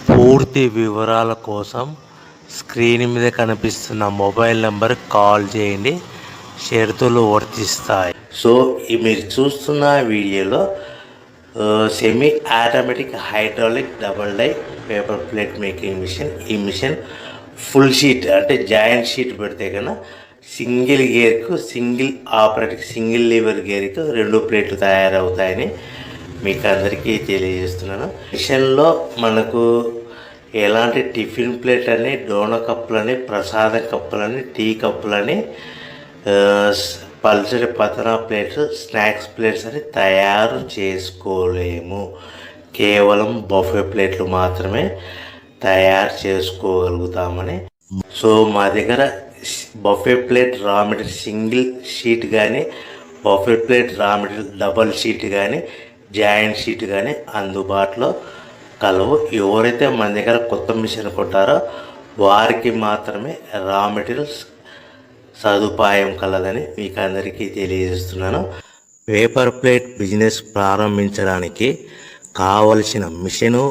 పూర్తి వివరాల కోసం స్క్రీన్ మీద కనిపిస్తున్న మొబైల్ నెంబర్ కాల్ చేయండి. షరతులు వర్తిస్తాయి. సో మీరు చూస్తున్న వీడియోలో semi automatic hydraulic double die paper plate making machine. ఈ మిషన్ ఫుల్ షీట్ అంటే జాయింట్ షీట్ పెడితే కన్నా సింగిల్ గేర్కు సింగిల్ ఆపరేటింగ్ సింగిల్ లీవర్ గేర్కు 2 ప్లేట్లు తయారవుతాయని మీకు అందరికీ తెలియజేస్తున్నాను. మిషన్లో మనకు ఎలాంటి టిఫిన్ ప్లేట్ అని, డోనా కప్పులని, ప్రసాదం కప్పులని, టీ కప్పులని, పల్చడి పతనా ప్లేట్స్, స్నాక్స్ ప్లేట్స్ అని తయారు చేసుకోలేము. కేవలం బఫే ప్లేట్లు మాత్రమే తయారు చేసుకోగలుగుతామని. సో మా దగ్గర buffet plate raw material single sheet కానీ, buffet plate raw material double sheet కానీ, జాయింట్ షీట్ కానీ అందుబాటులో కలవు. ఎవరైతే మన దగ్గర కొత్త మిషన్ కొంటారో వారికి మాత్రమే రా మెటీరియల్స్ సదుపాయం కలదని మీకు అందరికీ తెలియజేస్తున్నాను. పేపర్ ప్లేట్ బిజినెస్ ప్రారంభించడానికి కావలసిన మిషను,